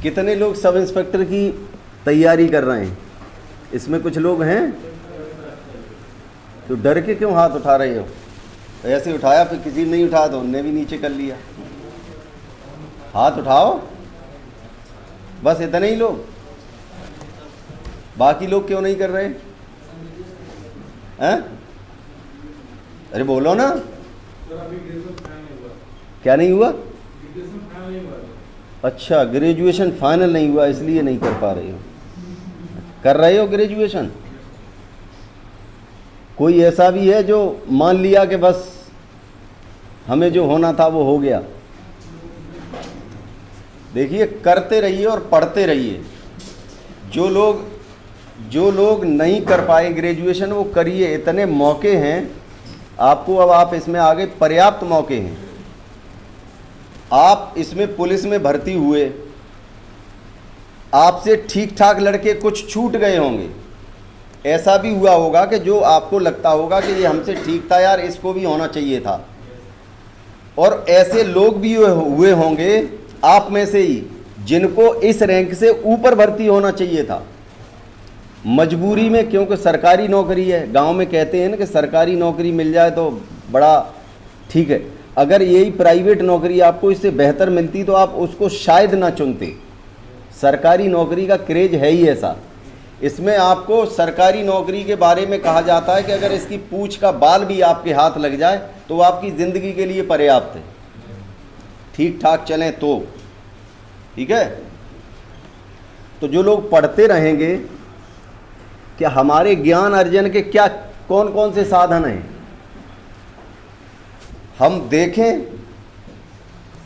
कितने लोग sub inspector की तैयारी कर रहे हैं? इसमें कुछ लोग हैं तो डर के क्यों हाथ उठा रहे हो? ऐसे उठाया, फिर किसी ने नहीं उठाया तो उनने भी नीचे कर लिया। हाथ उठाओ, बस इतने ही लोग, बाकी लोग क्यों नहीं कर रहे हैं? अरे बोलो ना। क्या नहीं हुआ? अच्छा, ग्रेजुएशन फाइनल नहीं हुआ इसलिए नहीं कर पा रहे हो। कर रहे हो ग्रेजुएशन? कोई ऐसा भी है जो मान लिया कि बस हमें जो होना था वो हो गया? देखिए, करते रहिए और पढ़ते रहिए। जो लोग नहीं कर पाए ग्रेजुएशन वो करिए, इतने मौके हैं आपको। अब आप इसमें आगे पर्याप्त मौके हैं। आप इसमें पुलिस में भर्ती हुए, आपसे ठीक ठाक लड़के कुछ छूट गए होंगे। ऐसा भी हुआ होगा कि जो आपको लगता होगा कि ये हमसे ठीक था यार, इसको भी होना चाहिए था। और ऐसे लोग भी हुए होंगे आप में से ही जिनको इस रैंक से ऊपर भर्ती होना चाहिए था, मजबूरी में, क्योंकि सरकारी नौकरी है। गांव में कहते हैं ना कि सरकारी नौकरी मिल जाए तो बड़ा ठीक है। अगर यही प्राइवेट नौकरी आपको इससे बेहतर मिलती तो आप उसको शायद ना चुनते। सरकारी नौकरी का क्रेज है ही ऐसा। इसमें आपको सरकारी नौकरी के बारे में कहा जाता है कि अगर इसकी पूंछ का बाल भी आपके हाथ लग जाए तो वो आपकी ज़िंदगी के लिए पर्याप्त है, ठीक ठाक चलें तो। ठीक है, तो जो लोग पढ़ते रहेंगे कि हमारे ज्ञान अर्जन के क्या कौन कौन से साधन हैं, हम देखें,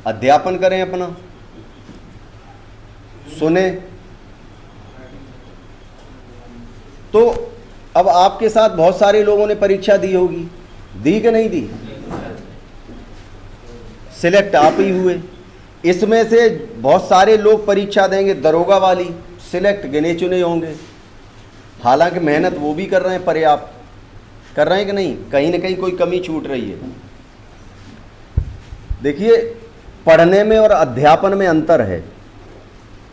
अध्यापन करें, अपना सुने। तो अब आपके साथ बहुत सारे लोगों ने परीक्षा दी होगी, दी कि नहीं दी? सिलेक्ट आप ही हुए। इसमें से बहुत सारे लोग परीक्षा देंगे दरोगा वाली, सिलेक्ट गिने चुने होंगे। हालांकि मेहनत वो भी कर रहे हैं, पर्याप्त कर रहे हैं कि नहीं? कहीं ना कहीं कोई कमी छूट रही है। देखिए, पढ़ने में और अध्यापन में अंतर है।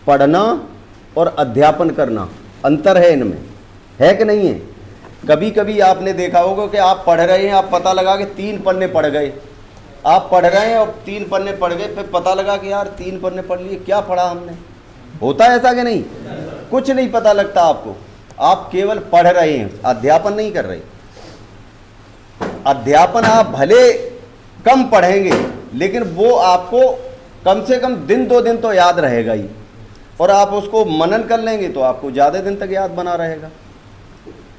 पढ़ना और अध्यापन करना अंतर है, इनमें है कि नहीं है? कभी कभी आपने देखा होगा कि आप पढ़ रहे हैं, आप पता लगा कि 3 पन्ने पढ़ गए। आप पढ़ रहे हैं और 3 पन्ने पढ़ गए, फिर पता लगा कि यार 3 पन्ने पढ़ लिए, क्या पढ़ा हमने? होता है ऐसा कि नहीं? कुछ नहीं पता लगता आपको, आप केवल पढ़ रहे हैं, अध्यापन नहीं कर रहे। अध्यापन आप भले कम पढ़ेंगे लेकिन वो आपको कम से कम दिन 2 दिन तो याद रहेगा ही, और आप उसको मनन कर लेंगे तो आपको ज़्यादा दिन तक याद बना रहेगा।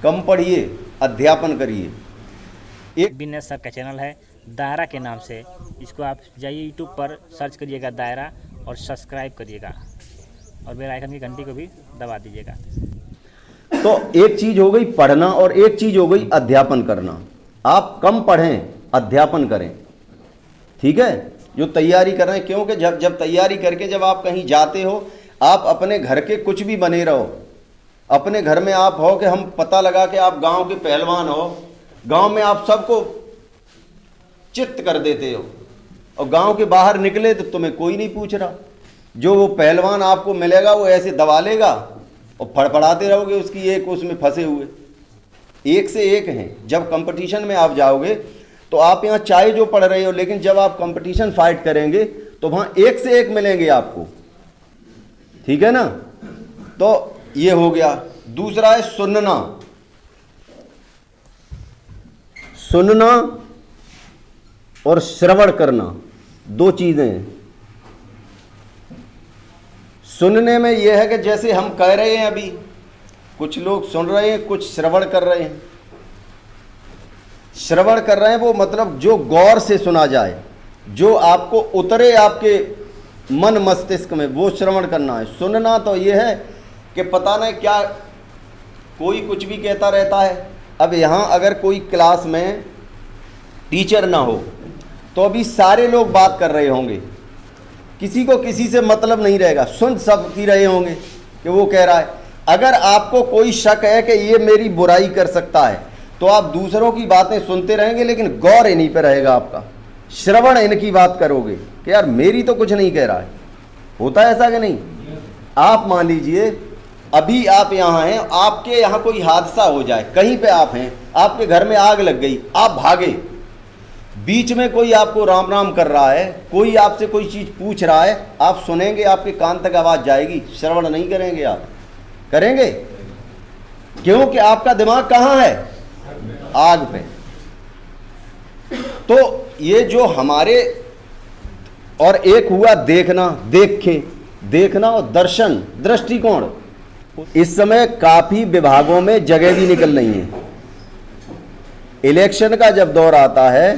कम पढ़िए, अध्यापन करिए। एक बिजनेस सर का चैनल है दायरा के नाम से, इसको आप जाइए यूट्यूब पर सर्च करिएगा दायरा और सब्सक्राइब करिएगा और बेल आइकन की घंटी को भी दबा दीजिएगा। तो एक चीज हो गई पढ़ना और एक चीज हो गई अध्यापन करना। आप कम पढ़ें, अध्यापन करें। ठीक है, जो तैयारी कर रहे हैं, क्योंकि जब तैयारी करके जब आप कहीं जाते हो, आप अपने घर के कुछ भी बने रहो। अपने घर में आप हो कि हम पता लगा कि आप गांव के पहलवान हो, गांव में आप सबको चित्त कर देते हो, और गांव के बाहर निकले तो तुम्हें कोई नहीं पूछ रहा। जो वो पहलवान आपको मिलेगा वो ऐसे दबा लेगा और फड़फड़ाते रहोगे उसकी एक उसमें फंसे हुए। एक से एक हैं। जब कंपटीशन में आप जाओगे तो आप यहाँ चाहे जो पढ़ रहे हो, लेकिन जब आप कंपटीशन फाइट करेंगे तो वहां एक से एक मिलेंगे आपको। ठीक है ना? तो ये हो गया। दूसरा है सुनना। सुनना और श्रवण करना, 2 चीजें हैं। सुनने में यह है कि जैसे हम कह रहे हैं, अभी कुछ लोग सुन रहे हैं, कुछ श्रवण कर रहे हैं। श्रवण कर रहे हैं वो मतलब जो गौर से सुना जाए, जो आपको उतरे आपके मन मस्तिष्क में, वो श्रवण करना है। सुनना तो ये है कि पता नहीं क्या कोई कुछ भी कहता रहता है। अब यहाँ अगर कोई क्लास में टीचर ना हो तो अभी सारे लोग बात कर रहे होंगे, किसी को किसी से मतलब नहीं रहेगा, सुन सब की रहे होंगे कि वो कह रहा है। अगर आपको कोई शक है कि ये मेरी बुराई कर सकता है तो आप दूसरों की बातें सुनते रहेंगे, लेकिन गौर इन्हीं पे रहेगा आपका। श्रवण इनकी बात करोगे कि यार मेरी तो कुछ नहीं कह रहा है। होता है ऐसा कि नहीं? आप मान लीजिए अभी आप यहाँ हैं, आपके यहाँ कोई हादसा हो जाए, कहीं पे आप हैं, आपके घर में आग लग गई, आप भागे, बीच में कोई आपको राम राम कर रहा है, कोई आपसे कोई चीज़ पूछ रहा है, आप सुनेंगे, आपके कान तक आवाज़ जाएगी, श्रवण नहीं करेंगे, आप करेंगे? क्योंकि आपका दिमाग कहाँ है? आग पे। तो ये जो हमारे, और एक हुआ देखना, देखना और दर्शन, दृष्टिकोण। इस समय काफी विभागों में जगह भी निकल रही है। इलेक्शन का जब दौर आता है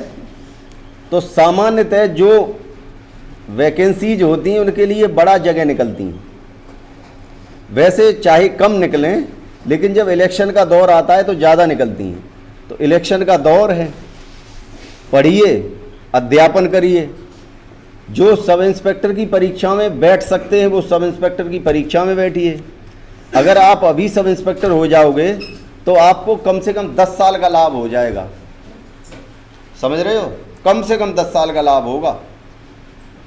तो सामान्यतः जो वैकेंसीज होती हैं उनके लिए बड़ा जगह निकलती हैं। वैसे चाहे कम निकलें, लेकिन जब इलेक्शन का दौर आता है तो ज़्यादा निकलती हैं। तो इलेक्शन का दौर है, पढ़िए, अध्यापन करिए। जो सब इंस्पेक्टर की परीक्षा में बैठ सकते हैं वो सब इंस्पेक्टर की परीक्षा में बैठिए। अगर आप अभी सब इंस्पेक्टर हो जाओगे तो आपको कम से कम 10 साल का लाभ हो जाएगा। समझ रहे हो? कम से कम 10 साल का लाभ होगा।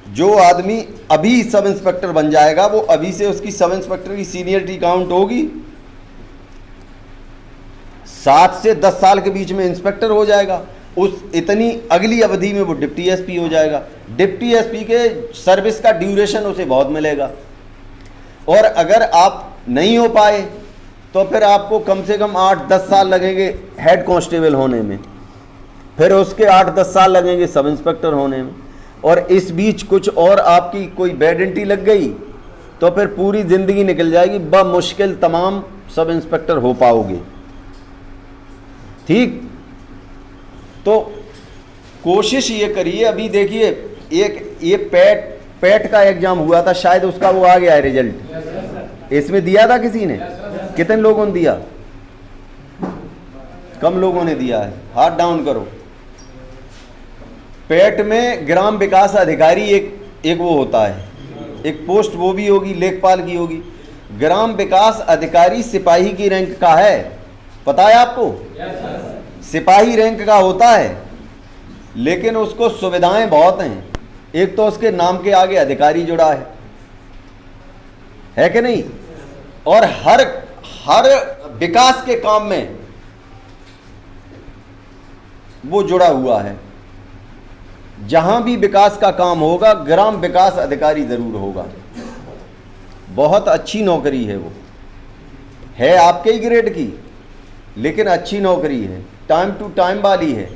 जो आदमी अभी सब इंस्पेक्टर बन जाएगा वो अभी से उसकी सब इंस्पेक्टर की सीनियरिटी काउंट होगी। 7 से 10 साल के बीच में इंस्पेक्टर हो जाएगा। उस इतनी अगली अवधि में वो डिप्टी एसपी हो जाएगा। डिप्टी एसपी के सर्विस का ड्यूरेशन उसे बहुत मिलेगा। और अगर आप नहीं हो पाए तो फिर आपको कम से कम 8-10 साल लगेंगे हेड कांस्टेबल होने में, फिर उसके 8-10 साल लगेंगे सब इंस्पेक्टर होने में, और इस बीच कुछ और आपकी कोई बैडेंटी लग गई तो फिर पूरी ज़िंदगी निकल जाएगी, बमुश्किल तमाम सब इंस्पेक्टर हो पाओगे। ठीक, तो कोशिश ये करिए। अभी देखिए एक ये पैट का एग्जाम हुआ था, शायद उसका वो आ गया है रिजल्ट। इसमें दिया था किसी ने? कितने लोगों ने दिया? कम लोगों ने दिया है, हाथ डाउन करो। पैट में ग्राम विकास अधिकारी एक वो होता है, एक पोस्ट, वो भी होगी, लेखपाल की होगी। ग्राम विकास अधिकारी सिपाही की रैंक का है, पता है आपको? सिपाही रैंक का होता है, लेकिन उसको सुविधाएं बहुत हैं। एक तो उसके नाम के आगे अधिकारी जुड़ा है कि नहीं? और हर विकास के काम में वो जुड़ा हुआ है। जहां भी विकास का काम होगा ग्राम विकास अधिकारी जरूर होगा। बहुत अच्छी नौकरी है, वो है आपके ही ग्रेड की, लेकिन अच्छी नौकरी है, टाइम टू टाइम वाली है।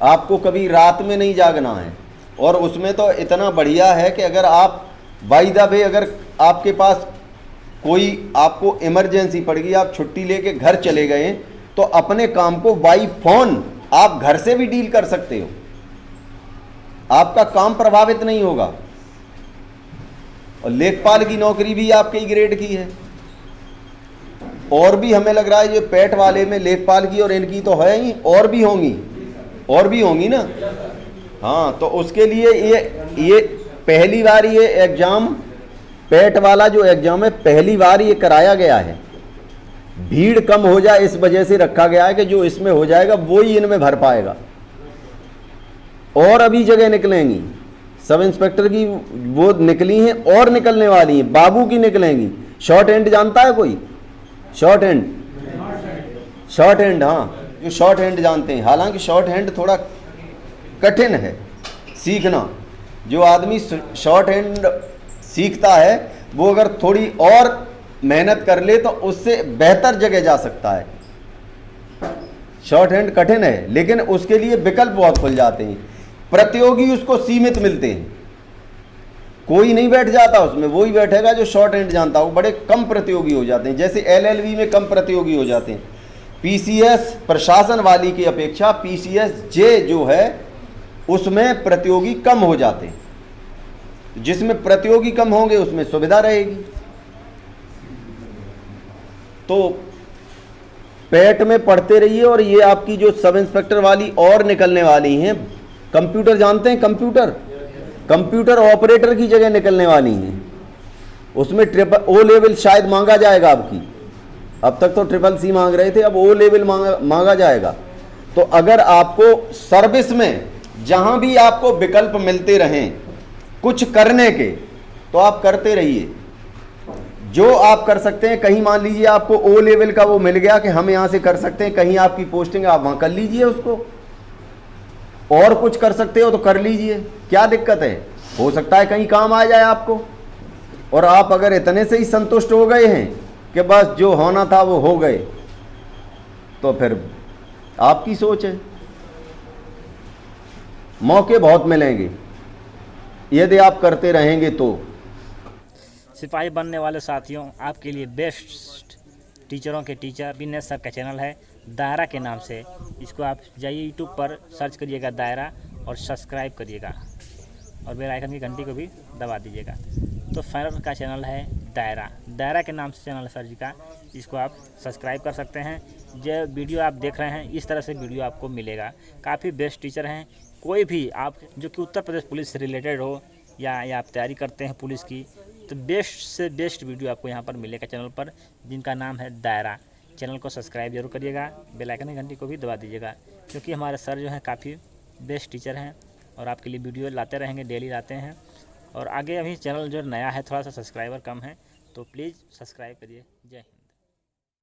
आपको कभी रात में नहीं जागना है। और उसमें तो इतना बढ़िया है कि अगर आप बाय द वे, अगर आपके पास कोई आपको इमरजेंसी पड़ गई, आप छुट्टी लेके घर चले गए, तो अपने काम को बाई फोन आप घर से भी डील कर सकते हो, आपका काम प्रभावित नहीं होगा। और लेखपाल की नौकरी भी आपके ही ग्रेड की है। और भी हमें लग रहा है जो पैट वाले में लेखपाल की और इनकी तो है ही, और भी होंगी ना। हाँ, तो उसके लिए ये पहली बार ये एग्जाम, पैट वाला जो एग्जाम है, पहली बार ये कराया गया है। भीड़ कम हो जाए इस वजह से रखा गया है कि जो इसमें हो जाएगा वो ही इनमें भर पाएगा। और अभी जगह निकलेंगी, सब इंस्पेक्टर की वो निकली हैं और निकलने वाली हैं, बाबू की निकलेंगी। शॉर्ट हैंड जानता है कोई? शॉर्ट हैंड, हाँ, जो शॉर्ट हैंड जानते हैं। हालांकि शॉर्ट हैंड थोड़ा कठिन है सीखना। जो आदमी शॉर्ट हैंड सीखता है वो अगर थोड़ी और मेहनत कर ले तो उससे बेहतर जगह जा सकता है। शॉर्ट हैंड कठिन है, लेकिन उसके लिए विकल्प बहुत खुल जाते हैं। प्रतियोगी उसको सीमित मिलते हैं, कोई नहीं बैठ जाता उसमें, वो ही बैठेगा जो शॉर्ट हैंड जानता हो। बड़े कम प्रतियोगी हो जाते हैं, जैसे LLB में कम प्रतियोगी हो जाते हैं। PCS प्रशासन वाली की अपेक्षा PCS J जो है उसमें प्रतियोगी कम हो जाते हैं। जिसमें प्रतियोगी कम होंगे उसमें सुविधा रहेगी। तो पैट में पढ़ते रहिए। और ये आपकी जो सब इंस्पेक्टर वाली और निकलने वाली हैं, कंप्यूटर जानते हैं? कंप्यूटर ऑपरेटर की जगह निकलने वाली हैं। उसमें O लेवल शायद मांगा जाएगा आपकी। अब तक तो CCC मांग रहे थे, अब O लेवल मांगा जाएगा। तो अगर आपको सर्विस में जहां भी आपको विकल्प मिलते रहें कुछ करने के, तो आप करते रहिए। जो आप कर सकते हैं, कहीं मान लीजिए आपको ओ लेवल का वो मिल गया कि हम यहाँ से कर सकते हैं, कहीं आपकी पोस्टिंग आप वहाँ कर लीजिए उसको, और कुछ कर सकते हो तो कर लीजिए, क्या दिक्कत है, हो सकता है कहीं काम आ जाए आपको। और आप अगर इतने से ही संतुष्ट हो गए हैं कि बस जो होना था वो हो गए, तो फिर आपकी सोच है। मौके बहुत मिलेंगे यदि आप करते रहेंगे तो। सिपाही बनने वाले साथियों, आपके लिए बेस्ट टीचरों के टीचर बिजनेस सर का चैनल है दायरा के नाम से। इसको आप जाइए यूट्यूब पर सर्च करिएगा दायरा और सब्सक्राइब करिएगा और बेल आइकन की घंटी को भी दबा दीजिएगा। तो सर का चैनल है दायरा, दायरा के नाम से चैनल है सर जी का, इसको आप सब्सक्राइब कर सकते हैं। जो वीडियो आप देख रहे हैं इस तरह से वीडियो आपको मिलेगा। काफ़ी बेस्ट टीचर हैं। कोई भी आप जो कि उत्तर प्रदेश पुलिस से रिलेटेड हो या आप तैयारी करते हैं पुलिस की, तो बेस्ट से बेस्ट वीडियो आपको यहाँ पर मिलेगा चैनल पर, जिनका नाम है दायरा। चैनल को सब्सक्राइब जरूर करिएगा, बेल आइकन की घंटी को भी दबा दीजिएगा, क्योंकि हमारे सर जो हैं काफ़ी बेस्ट टीचर हैं और आपके लिए वीडियो लाते रहेंगे, डेली लाते हैं। और आगे अभी चैनल जो नया है, थोड़ा सा सब्सक्राइबर कम है, तो प्लीज़ सब्सक्राइब करिए। जय हिंद।